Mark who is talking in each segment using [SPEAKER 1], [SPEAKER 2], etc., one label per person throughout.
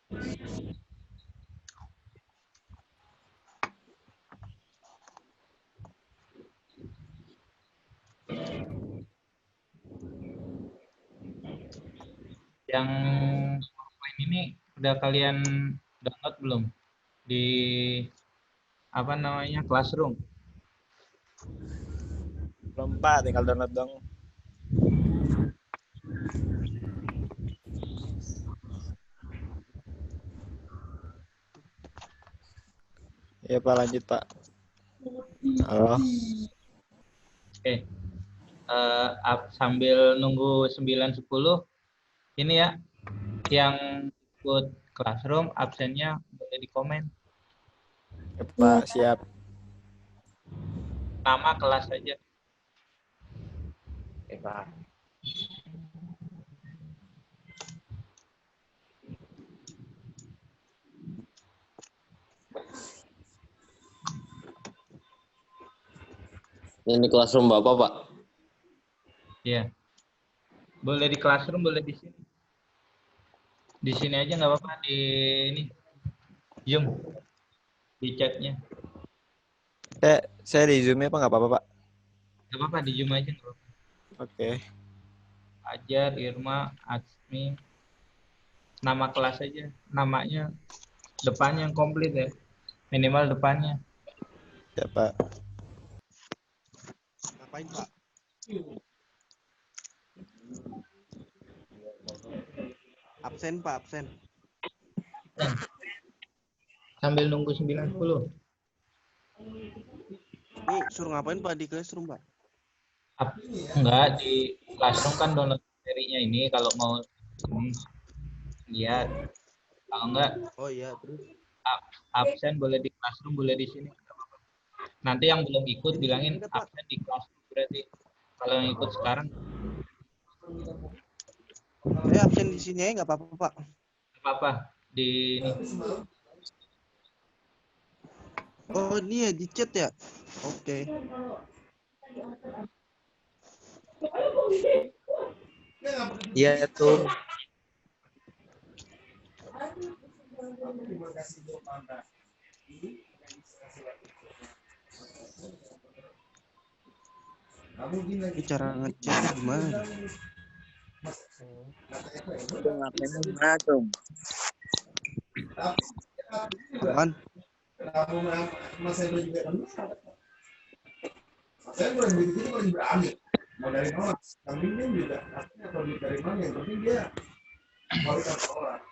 [SPEAKER 1] Yang PowerPoint ini udah kalian download belum di apa namanya Classroom?
[SPEAKER 2] Belum Pak, tinggal download dong. Ya Pak, lanjut Pak. Halo.
[SPEAKER 1] Oke. Sambil nunggu 9.10 ini ya yang ikut Classroom absennya boleh di komen.
[SPEAKER 2] Ya Pak, siap.
[SPEAKER 1] Nama kelas aja.
[SPEAKER 3] Oke, Pak. Ini Classroom Bapak, Pak.
[SPEAKER 1] Iya. Boleh di Classroom, boleh di sini. Di sini aja nggak apa-apa, di ini Zoom, di chatnya.
[SPEAKER 2] Saya di Zoom-nya Pak, nggak apa-apa Pak.
[SPEAKER 1] Nggak apa-apa, di Zoom aja nggak apa-apa.
[SPEAKER 2] Oke.
[SPEAKER 1] Ajar, Irma, Atsmi, nama kelas aja, namanya depannya yang komplit ya, minimal depannya.
[SPEAKER 2] Ya Pak.
[SPEAKER 4] Ngapain Pak? Absen Pak, absen.
[SPEAKER 1] Sambil nunggu 9.10.
[SPEAKER 4] Ini suruh ngapain Pak di Classroom Pak?
[SPEAKER 1] Enggak, di Classroom kan download materinya ini kalau mau lihat. Kalau enggak
[SPEAKER 4] Oh iya, terus
[SPEAKER 1] absen boleh di Classroom, boleh di sini. Nanti yang belum ikut bilangin absen di Classroom berarti. Kalau yang ikut sekarang
[SPEAKER 4] saya absen di sini aja nggak apa-apa Pak.
[SPEAKER 1] apa-apa di ini.
[SPEAKER 4] Oh ini ya di chat ya? Oke.
[SPEAKER 2] Iya tuh.
[SPEAKER 4] Ini cara ngechatnya gimana? Apaan?
[SPEAKER 5] Saya bukan begitu paling berani. Mau dari mana? Kambingnya juga. Atau dari mana? Yang penting dia kualitas orang.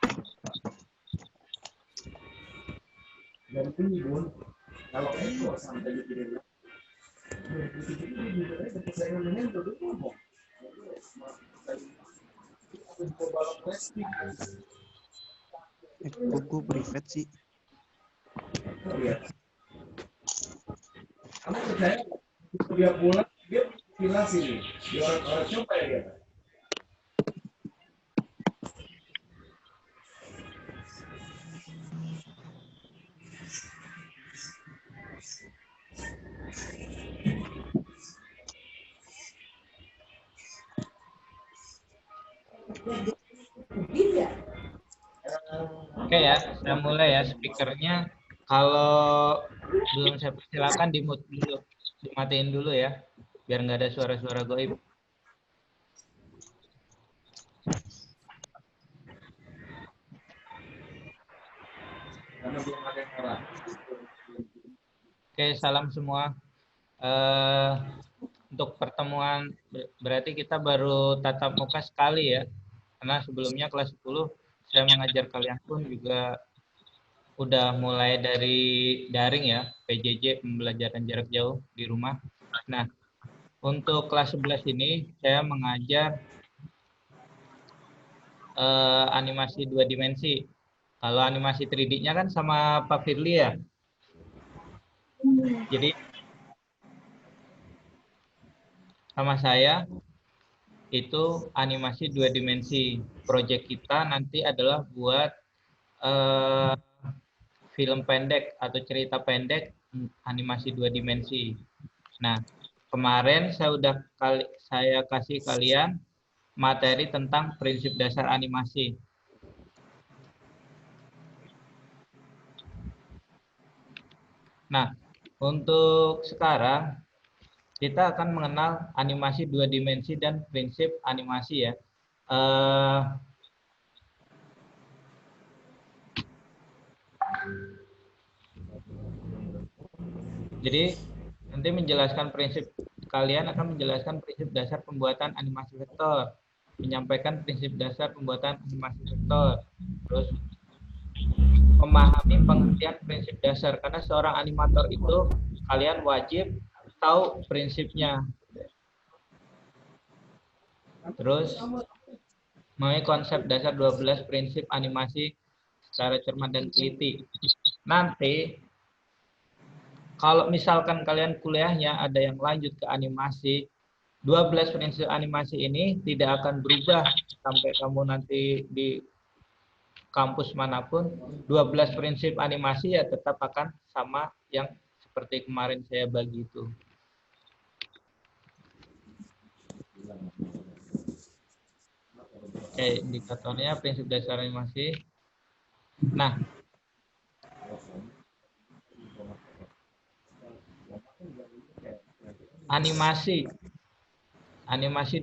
[SPEAKER 5] Dan ini pun kalau ekor sampai di video persaingan dengan itu ngomong.
[SPEAKER 4] Kok gue private sih?
[SPEAKER 5] Kamu percaya dia pulang dia bilang sini di orang-orang coba ya dia.
[SPEAKER 1] Oke ya, saya mulai ya speakernya. Kalau belum saya persilakan di mute dulu, dimatiin dulu ya, biar nggak ada suara-suara goib.
[SPEAKER 5] Karena belum ada yang orang.
[SPEAKER 1] Oke, salam semua. Untuk pertemuan berarti kita baru tatap muka sekali ya, karena sebelumnya kelas 10 saya mengajar kalian pun juga udah mulai dari daring ya, PJJ pembelajaran jarak jauh di rumah. Nah, untuk kelas 11 ini saya mengajar animasi 2 dimensi. Kalau animasi 3D-nya kan sama Pak Firly ya. Jadi sama saya itu animasi 2 dimensi. Proyek kita nanti adalah buat film pendek atau cerita pendek animasi 2 dimensi. Nah, kemarin saya kasih kalian materi tentang prinsip dasar animasi. Nah, untuk sekarang kita akan mengenal animasi 2 dimensi dan prinsip animasi ya. Jadi nanti menjelaskan prinsip, kalian akan menjelaskan prinsip dasar pembuatan animasi vektor, menyampaikan prinsip dasar pembuatan animasi vektor, terus memahami pengertian prinsip dasar, karena seorang animator itu kalian wajib tahu prinsipnya. Terus memahami konsep dasar 12 prinsip animasi secara cermat dan teliti. Nanti kalau misalkan kalian kuliahnya ada yang lanjut ke animasi, 12 prinsip animasi ini tidak akan berubah sampai kamu nanti di kampus manapun. 12 prinsip animasi ya tetap akan sama yang seperti kemarin saya bagi itu. Oke, indikatornya prinsip dasar animasi. Nah, animasi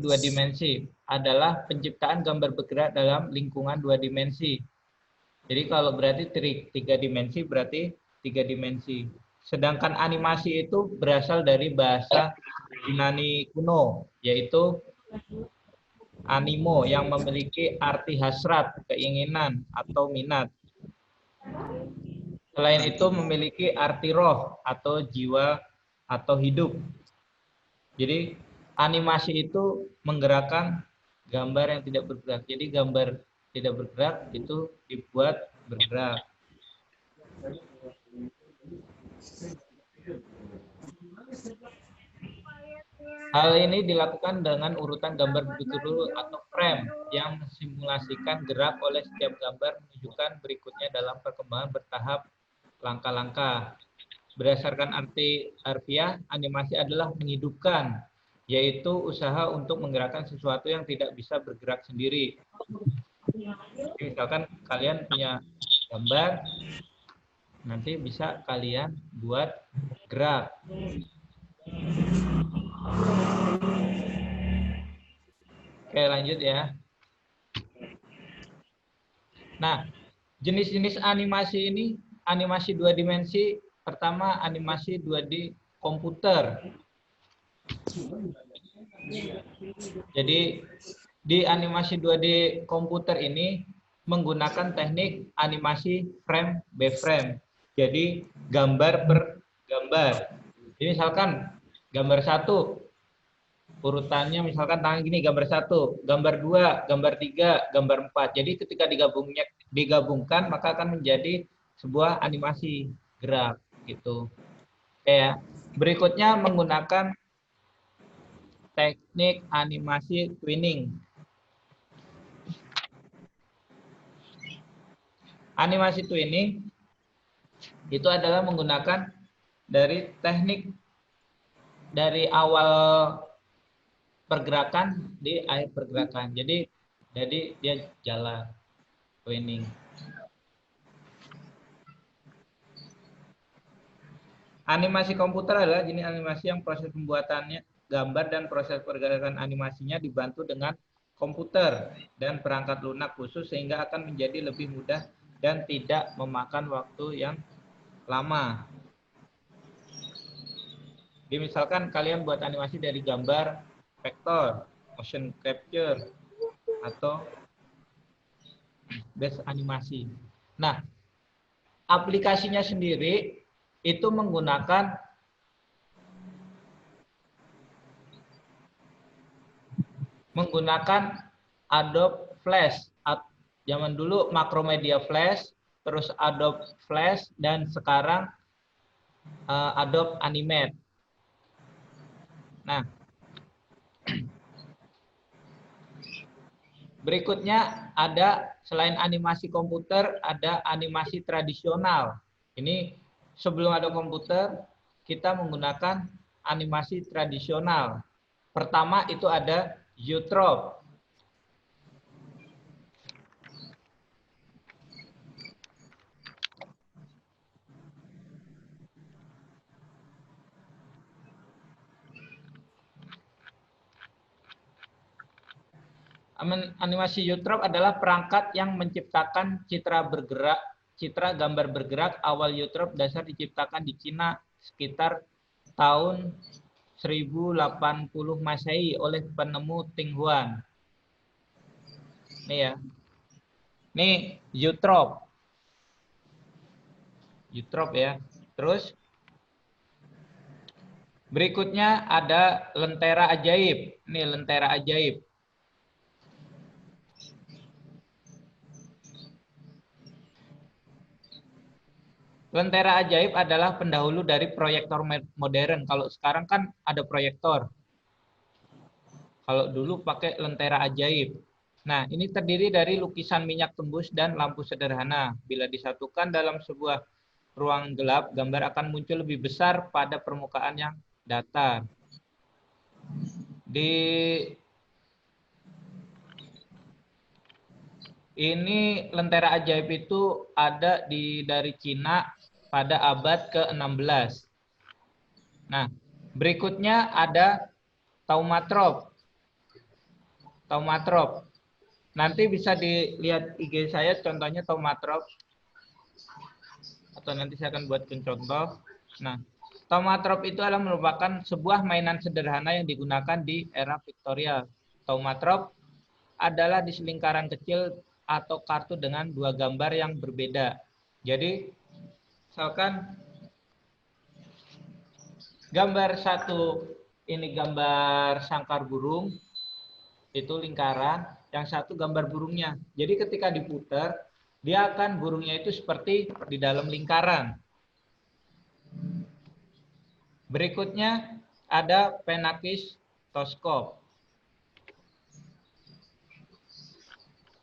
[SPEAKER 1] 2 dimensi adalah penciptaan gambar bergerak dalam lingkungan 2 dimensi. Jadi kalau berarti 3 dimensi berarti 3 dimensi. Sedangkan animasi itu berasal dari bahasa Yunani kuno, yaitu animo, yang memiliki arti hasrat, keinginan, atau minat. Selain itu memiliki arti roh atau jiwa atau hidup. Jadi animasi itu menggerakkan gambar yang tidak bergerak. Jadi gambar tidak bergerak itu dibuat bergerak. Hal ini dilakukan dengan urutan gambar berturut atau frame yang mensimulasikan gerak oleh setiap gambar menunjukkan berikutnya dalam perkembangan bertahap langkah-langkah. Berdasarkan arti harfiah, animasi adalah menghidupkan, yaitu usaha untuk menggerakkan sesuatu yang tidak bisa bergerak sendiri. Jadi, misalkan kalian punya gambar, nanti bisa kalian buat gerak. Oke, lanjut ya. Nah, jenis-jenis animasi ini, animasi 2 dimensi, pertama animasi 2D komputer. Jadi di animasi 2D komputer ini menggunakan teknik animasi frame by frame. Jadi gambar per gambar. Jadi misalkan gambar 1 urutannya misalkan tangan gini, gambar 1, gambar 2, gambar 3, gambar 4. Jadi ketika digabungkan maka akan menjadi sebuah animasi gerak gitu. Ya. Berikutnya menggunakan teknik animasi twinning. Animasi twinning itu adalah menggunakan dari teknik dari awal pergerakan di akhir pergerakan. Jadi dia jalan twinning. Animasi komputer adalah jenis animasi yang proses pembuatannya gambar dan proses pergerakan animasinya dibantu dengan komputer dan perangkat lunak khusus sehingga akan menjadi lebih mudah dan tidak memakan waktu yang lama. Jadi misalkan kalian buat animasi dari gambar vektor, motion capture, atau base animasi. Nah, aplikasinya sendiri itu menggunakan Adobe Flash. Zaman dulu Macromedia Flash, terus Adobe Flash, dan sekarang Adobe Animate. Nah, berikutnya ada selain animasi komputer, ada animasi tradisional. Ini sebelum ada komputer, kita menggunakan animasi tradisional. Pertama itu ada zoetrope. Animasi Eutrop adalah perangkat yang menciptakan citra gambar bergerak. Awal Eutrop dasar diciptakan di Cina sekitar tahun 1080 Masehi oleh penemu Ting Huan. Nih ya. Nih Eutrop. Eutrop ya. Terus berikutnya ada lentera ajaib. Nih lentera ajaib. Lentera ajaib adalah pendahulu dari proyektor modern. Kalau sekarang kan ada proyektor. Kalau dulu pakai lentera ajaib. Nah, ini terdiri dari lukisan minyak tembus dan lampu sederhana. Bila disatukan dalam sebuah ruang gelap, gambar akan muncul lebih besar pada permukaan yang datar. Ini lentera ajaib itu ada dari Cina pada abad ke-16. Nah, berikutnya ada taumatrop. Taumatrop. Nanti bisa dilihat IG saya contohnya taumatrop. Atau nanti saya akan buatkan contoh. Nah, taumatrop itu adalah merupakan sebuah mainan sederhana yang digunakan di era Victoria. Taumatrop adalah di lingkaran kecil atau kartu dengan dua gambar yang berbeda. Jadi, misalkan gambar satu ini gambar sangkar burung, itu lingkaran, yang satu gambar burungnya. Jadi ketika diputar, dia akan burungnya itu seperti di dalam lingkaran. Berikutnya ada penakistoskop.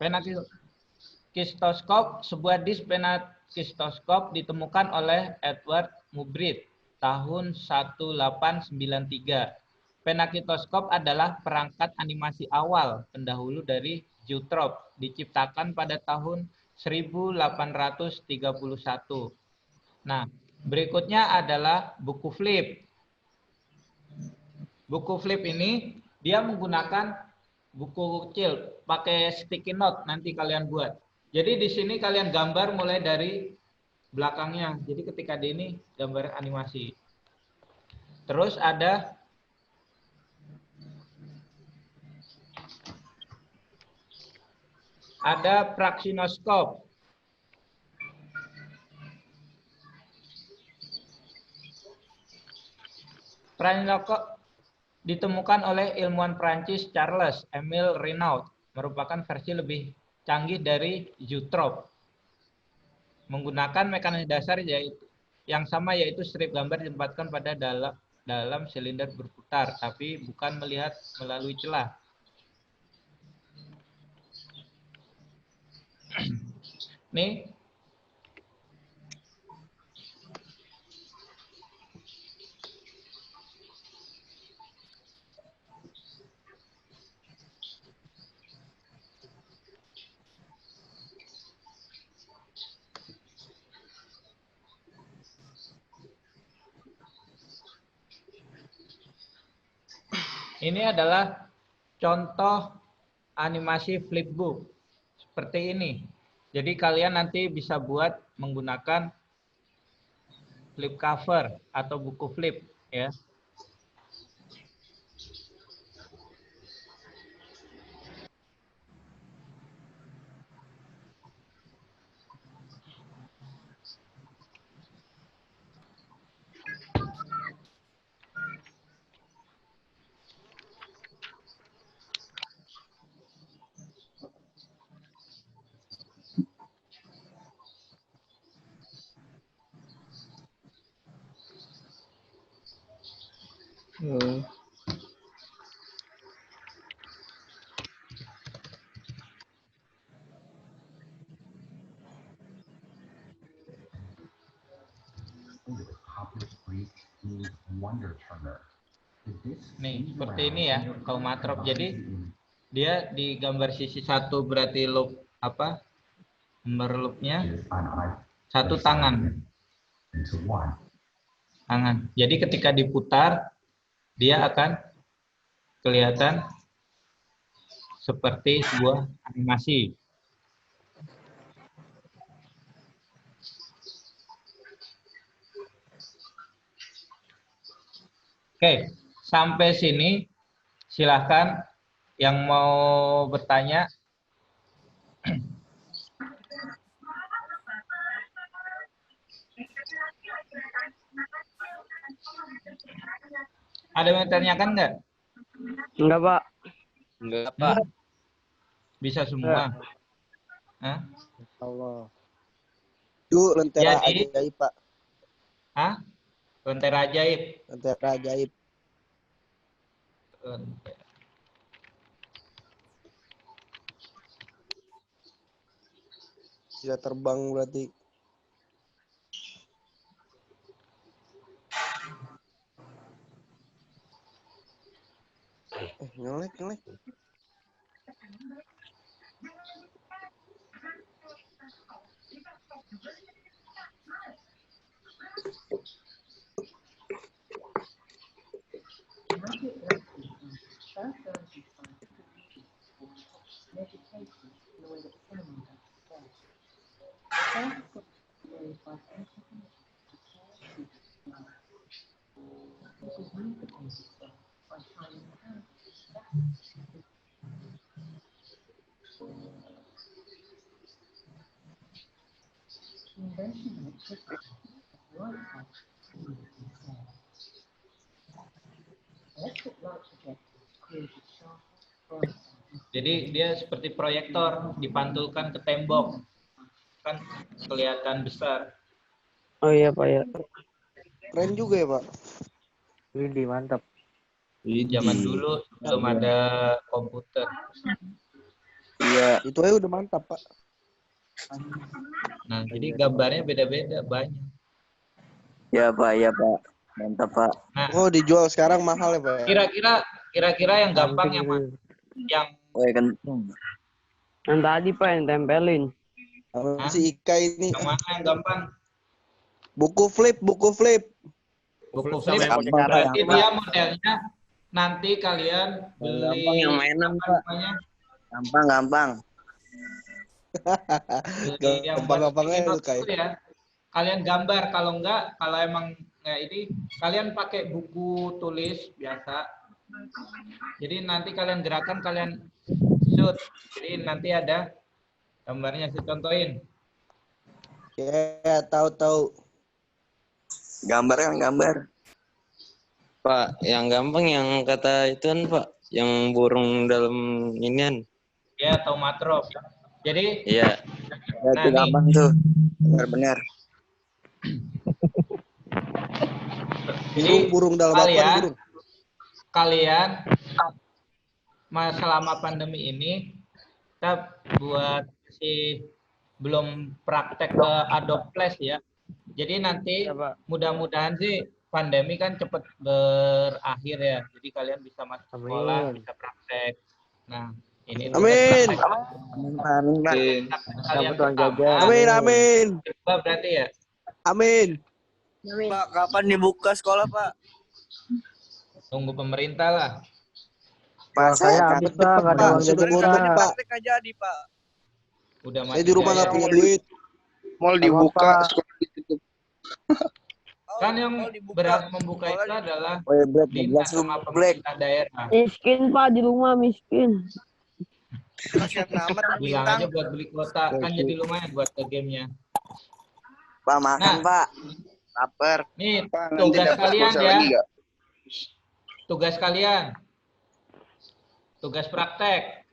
[SPEAKER 1] Penakistoskop, sebuah disk penakistoskop ditemukan oleh Edward Muybridge tahun 1893. Penakistoskop adalah perangkat animasi awal pendahulu dari Eutrop, diciptakan pada tahun 1831. Nah, berikutnya adalah buku flip. Buku flip ini dia menggunakan buku kecil, pakai sticky note nanti kalian buat. Jadi di sini kalian gambar mulai dari belakangnya. Jadi ketika di ini gambar animasi. Terus ada praksinoskop. Praksinoskop ditemukan oleh ilmuwan Prancis Charles Emile Reynaud, merupakan versi lebih canggih dari Eutrop. Menggunakan mekanisme dasar yang sama yaitu strip gambar ditempatkan pada dalam silinder berputar, tapi bukan melihat melalui celah. Nih. Ini adalah contoh animasi flipbook seperti ini. Jadi kalian nanti bisa buat menggunakan flip cover atau buku flip ya. Nih, seperti ini ya, taumatrop. Jadi dia di gambar sisi satu berarti loop apa? Nomor loopnya satu tangan. Jadi ketika diputar dia akan kelihatan seperti sebuah animasi. Oke, sampai sini silahkan yang mau bertanya. Ada yang tanyakan nggak?
[SPEAKER 3] Enggak, Pak.
[SPEAKER 2] Enggak, Pak.
[SPEAKER 1] Bisa semua. Hah?
[SPEAKER 2] Allah. Yuk, lentera
[SPEAKER 1] Jadi-
[SPEAKER 2] ajaib, Pak.
[SPEAKER 1] Hah? Lentera ajaib.
[SPEAKER 2] Lentera ajaib. Bisa terbang berarti. Ngelek.
[SPEAKER 1] Jadi dia seperti proyektor dipantulkan ke tembok, kan kelihatan besar.
[SPEAKER 3] Oh iya, Pak ya.
[SPEAKER 2] Keren juga ya, Pak.
[SPEAKER 3] Widih, mantap.
[SPEAKER 1] Zaman dulu belum ada komputer.
[SPEAKER 2] Iya. Itu aja udah mantap, Pak.
[SPEAKER 1] Nah, jadi gambarnya beda-beda banyak.
[SPEAKER 6] Ya Pak, mantap Pak.
[SPEAKER 1] Nah,
[SPEAKER 2] Oh, dijual sekarang mahal ya, Pak.
[SPEAKER 1] kira-kira yang gampang yang mana? Yang
[SPEAKER 6] Kentong.
[SPEAKER 3] Yang tadi, Pak, yang tempelin.
[SPEAKER 2] Apa sih Ika ini?
[SPEAKER 1] yang mana yang gampang?
[SPEAKER 2] Buku flip.
[SPEAKER 1] Buku flip.
[SPEAKER 6] Gampang,
[SPEAKER 1] Berarti
[SPEAKER 6] Pak.
[SPEAKER 1] dia modelnya nanti kalian beli
[SPEAKER 6] Gampang yang mainan,
[SPEAKER 1] apa
[SPEAKER 6] Pak.
[SPEAKER 1] namanya?
[SPEAKER 6] Gampang.
[SPEAKER 1] Beli yang
[SPEAKER 2] Gampang-gampangnya
[SPEAKER 1] buat
[SPEAKER 2] itu kayak.
[SPEAKER 1] ya. Kalian gambar, kalau emang nggak ini, kalian pakai buku tulis biasa. Jadi nanti kalian gerakan, kalian shoot. Jadi nanti ada gambarnya, saya contohin.
[SPEAKER 2] Ya, tahu.
[SPEAKER 6] Gambar.
[SPEAKER 7] Pak, yang gampang yang kata itu kan Pak, yang burung dalam inian.
[SPEAKER 1] Ya, atau matrop. Jadi,
[SPEAKER 7] Iya.
[SPEAKER 6] Ya,
[SPEAKER 1] Nah,
[SPEAKER 6] itu
[SPEAKER 1] nih.
[SPEAKER 6] gampang tuh. Benar.
[SPEAKER 1] jadi
[SPEAKER 2] Burung dalam apa nih, burung?
[SPEAKER 1] kalian selama pandemi ini kita buat belum praktek ke Adobe Flash ya. Jadi nanti
[SPEAKER 3] Ya, Pak.
[SPEAKER 1] mudah-mudahan sih pandemi kan cepat berakhir ya. Jadi kalian bisa masuk sekolah,
[SPEAKER 3] Amin.
[SPEAKER 1] bisa praktek. Nah, ini
[SPEAKER 2] Amin.
[SPEAKER 6] Amin, Pak.
[SPEAKER 1] kalian
[SPEAKER 3] Tuan
[SPEAKER 1] pertama.
[SPEAKER 3] jajan.
[SPEAKER 2] Amin.
[SPEAKER 1] Coba berarti ya.
[SPEAKER 2] Amin.
[SPEAKER 6] Pak, kapan dibuka sekolah, Pak?
[SPEAKER 1] Tunggu pemerintah lah.
[SPEAKER 6] Pak,
[SPEAKER 3] Saya habis, Pak, nggak ada uang
[SPEAKER 2] Sudah
[SPEAKER 3] jajan,
[SPEAKER 2] bosan,
[SPEAKER 3] Pak.
[SPEAKER 2] Pak.
[SPEAKER 6] nggak jadi, Pak.
[SPEAKER 1] Udah
[SPEAKER 2] Saya di rumah nggak punya duit.
[SPEAKER 6] Mal
[SPEAKER 3] dibuka,
[SPEAKER 6] sekolah ditutup.
[SPEAKER 1] Kan yang berhak membuka itu adalah
[SPEAKER 6] Oh ya, Black.
[SPEAKER 1] dinas sama pemerintah daerah.
[SPEAKER 3] Miskin, Pak, di rumah miskin.
[SPEAKER 1] Bilang aja buat beli kuota, kan jadi lumayan buat ke gamenya.
[SPEAKER 6] Pak, makan,
[SPEAKER 1] Nah.
[SPEAKER 6] Pak. Lapar.
[SPEAKER 1] Nih, tugas kalian ya. Tugas kalian. Tugas praktek.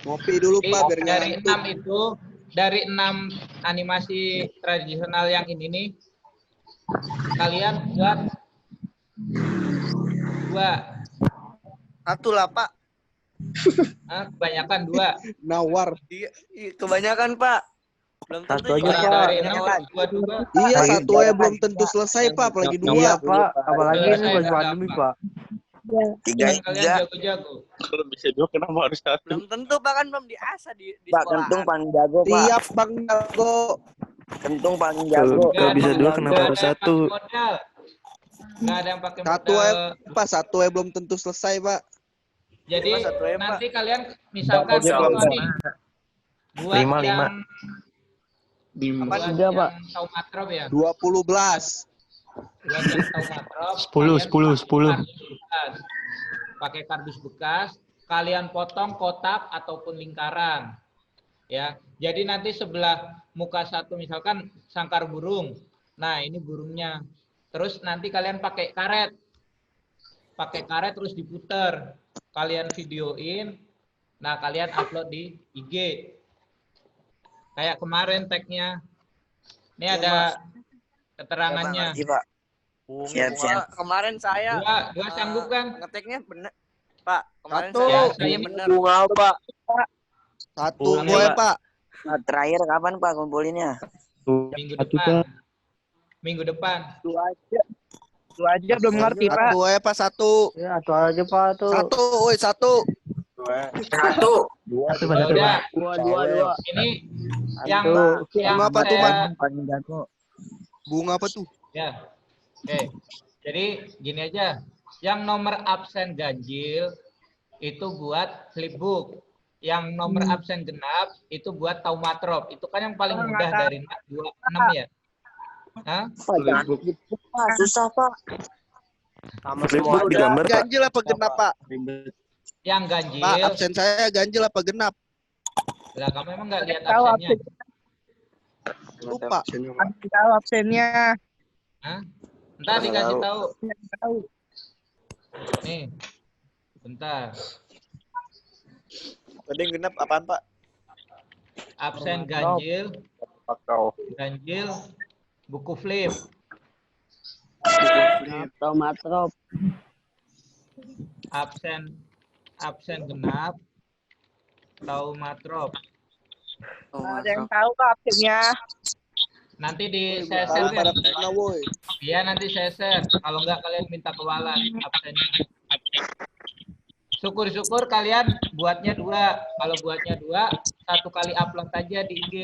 [SPEAKER 2] Ngopi dulu,
[SPEAKER 1] Jadi,
[SPEAKER 2] Pak, biar
[SPEAKER 1] dari
[SPEAKER 2] ngantuk.
[SPEAKER 1] 6 animasi tradisional yang ini nih, kalian buat 2.
[SPEAKER 6] Satu lah, Pak.
[SPEAKER 1] Kebanyakan 2.
[SPEAKER 2] Nawar.
[SPEAKER 6] Kebanyakan, Pak. Belum
[SPEAKER 3] Satu
[SPEAKER 6] tentu
[SPEAKER 3] aja,
[SPEAKER 6] juga
[SPEAKER 3] Pak.
[SPEAKER 1] Dari 6 juga.
[SPEAKER 2] Iya,
[SPEAKER 6] Apalagi
[SPEAKER 2] satu aja belum tentu selesai, Pak, apalagi
[SPEAKER 3] Iya,
[SPEAKER 2] dua.
[SPEAKER 3] Pak. Apalagi ini
[SPEAKER 1] Selesai,
[SPEAKER 3] bulan pandemi,
[SPEAKER 1] gampang.
[SPEAKER 3] Pak.
[SPEAKER 6] Tiga
[SPEAKER 1] Kan kalian
[SPEAKER 6] aja.
[SPEAKER 1] jago-jago.
[SPEAKER 7] Kalau bisa dua kenapa harus satu?
[SPEAKER 6] Belum tentu, Pak, kan belum diasah di Pak,
[SPEAKER 8] sekolah.
[SPEAKER 6] kentung paling jago, Pak.
[SPEAKER 2] Tiap Bang Jago.
[SPEAKER 6] Kentung paling jago.
[SPEAKER 7] Kalau bisa dua
[SPEAKER 1] Nggak
[SPEAKER 7] kenapa harus
[SPEAKER 1] ada
[SPEAKER 7] satu?
[SPEAKER 1] modal. nggak ada yang pakai
[SPEAKER 2] Satu
[SPEAKER 1] modal.
[SPEAKER 2] Pak, satu belum tentu selesai, Pak.
[SPEAKER 1] Jadi
[SPEAKER 6] Cuma satu ya, Pak.
[SPEAKER 1] nanti kalian misalkan
[SPEAKER 7] Aja belum
[SPEAKER 1] contoh nih, buat
[SPEAKER 7] Lima,
[SPEAKER 1] yang
[SPEAKER 3] Apa
[SPEAKER 1] buat
[SPEAKER 3] tiga, Pak?
[SPEAKER 1] yang tahu matrop ya.
[SPEAKER 2] 20 belas.
[SPEAKER 1] Buat yang tahu matrop,
[SPEAKER 8] 10.
[SPEAKER 1] pakai kardus bekas, kalian potong kotak ataupun lingkaran. Ya. Jadi nanti sebelah muka satu misalkan sangkar burung. Nah, ini burungnya. Terus nanti kalian pakai karet. Pakai karet terus diputer. Kalian videoin. Nah, kalian upload di IG. Kayak kemarin tagnya. Ini ada keterangannya.
[SPEAKER 6] Iya, Pak. Siap. Kemarin saya
[SPEAKER 1] Dua sanggup kan?
[SPEAKER 6] ngeteknya bener. Pak, kemarin
[SPEAKER 2] Satu.
[SPEAKER 6] saya
[SPEAKER 1] Ya,
[SPEAKER 6] bener.
[SPEAKER 7] Bunga, Pak.
[SPEAKER 2] Satu
[SPEAKER 1] Bunga,
[SPEAKER 2] gue,
[SPEAKER 1] Pak.
[SPEAKER 2] Pak.
[SPEAKER 6] Terakhir kapan Pak kumpulinnya?
[SPEAKER 1] Minggu depan. Minggu depan.
[SPEAKER 9] Lu aja belum ngerti, Pak.
[SPEAKER 2] Satu Pak, satu.
[SPEAKER 3] Ya, atu aja, Pak, tuh.
[SPEAKER 2] Satu, woi, satu.
[SPEAKER 8] Dua,
[SPEAKER 1] Ya udah,
[SPEAKER 3] Dua.
[SPEAKER 1] ini yang
[SPEAKER 2] Bunga apa tuh,
[SPEAKER 1] saya-
[SPEAKER 2] Bunga apa tuh?
[SPEAKER 1] Ya. Oke. Jadi gini aja. Yang nomor absen ganjil itu buat flipbook. Yang nomor absen genap itu buat taumatrop. Itu kan yang paling mudah dari 26 ya. Hah?
[SPEAKER 6] Susah Pak.
[SPEAKER 7] Sama semua digambar, Pak.
[SPEAKER 2] Ganjil apa genap, Pak?
[SPEAKER 1] Yang ganjil.
[SPEAKER 2] Pak, absen saya ganjil apa genap?
[SPEAKER 1] Lah kamu emang nggak lihat
[SPEAKER 9] Tahu
[SPEAKER 1] absennya?
[SPEAKER 2] Lupa.
[SPEAKER 9] Tahu absennya.
[SPEAKER 1] Hah? Ntar dikasih tahu.
[SPEAKER 9] Tahu.
[SPEAKER 1] Nih. Bentar.
[SPEAKER 4] Tadi yang genap apaan, Pak?
[SPEAKER 1] Absen ganjil. Ganjil buku flip.
[SPEAKER 3] Tahu matrop.
[SPEAKER 1] Absen genap tahu matrop.
[SPEAKER 9] Ada yang tahu Pak absennya.
[SPEAKER 1] Nanti di
[SPEAKER 2] Tahu
[SPEAKER 1] share ya.
[SPEAKER 2] pada pernah, woi.
[SPEAKER 1] Iya nanti saya share. Kalau enggak kalian minta ke Walan absennya. Syukur-syukur kalian buatnya 2. Kalau buatnya 2, 1 kali upload aja di IG.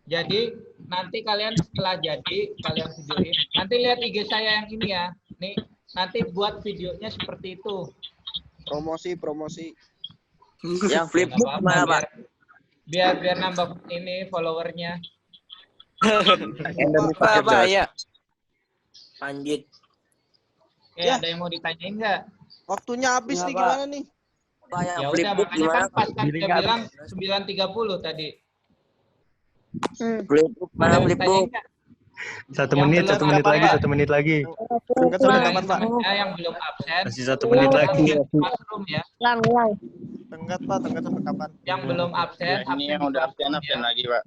[SPEAKER 1] Jadi nanti kalian setelah jadi kalian videoin. Nanti lihat IG saya yang ini ya. Nih nanti buat videonya seperti itu.
[SPEAKER 2] Promosi.
[SPEAKER 6] Yang flipbook
[SPEAKER 1] Nggak
[SPEAKER 6] gimana
[SPEAKER 1] apa-apa,
[SPEAKER 6] Pak?
[SPEAKER 1] biar nambah ini followernya.
[SPEAKER 6] Pak, ya. Lanjut.
[SPEAKER 1] Oke,
[SPEAKER 2] Ya.
[SPEAKER 1] ada yang mau ditanyain nggak?
[SPEAKER 2] Waktunya habis nih,
[SPEAKER 3] Kenapa?
[SPEAKER 2] gimana nih?
[SPEAKER 6] Pak, yang
[SPEAKER 1] Ya udah
[SPEAKER 6] flipbook
[SPEAKER 1] makanya
[SPEAKER 6] gimana?
[SPEAKER 1] kan pas kan dia
[SPEAKER 8] Gilingan.
[SPEAKER 1] bilang 9.30 tadi.
[SPEAKER 6] Flipbook
[SPEAKER 1] Ada
[SPEAKER 6] mana
[SPEAKER 1] yang
[SPEAKER 6] flipbook?
[SPEAKER 1] ditanyain nggak?
[SPEAKER 8] 1
[SPEAKER 1] Yang
[SPEAKER 8] menit,
[SPEAKER 1] belum
[SPEAKER 8] 1 menit
[SPEAKER 1] apa
[SPEAKER 8] lagi,
[SPEAKER 1] ya?
[SPEAKER 8] 1 menit lagi.
[SPEAKER 2] Tenggat sampai kapan, Pak?
[SPEAKER 1] Ya, yang belum absen.
[SPEAKER 8] Masih 1 menit lagi.
[SPEAKER 1] Classroom ya.
[SPEAKER 4] Tenggat, Pak. Tenggat sampai kapan?
[SPEAKER 1] Yang belum absen,
[SPEAKER 5] Ini yang udah absen lagi, Pak.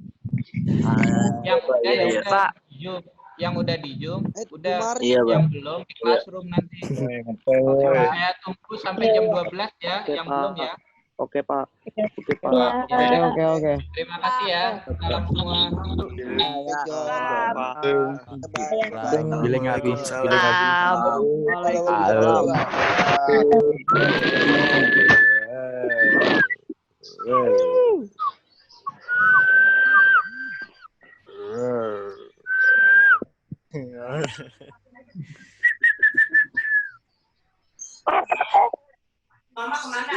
[SPEAKER 1] Yang udah ya
[SPEAKER 6] Iya,
[SPEAKER 1] udah
[SPEAKER 6] Pak.
[SPEAKER 1] di Zoom. Yang udah di Zoom, udah.
[SPEAKER 2] Kemarin.
[SPEAKER 6] Iya,
[SPEAKER 1] Yang belum di classroom nanti. Saya tunggu sampai jam 12 ya, yang belum ya.
[SPEAKER 6] Oke Pak. Oke Pak.
[SPEAKER 3] Oke.
[SPEAKER 1] Terima kasih ya. Salam semua.
[SPEAKER 8] Giling lagi.
[SPEAKER 3] Waalaikumsalam.
[SPEAKER 5] Mama kemana?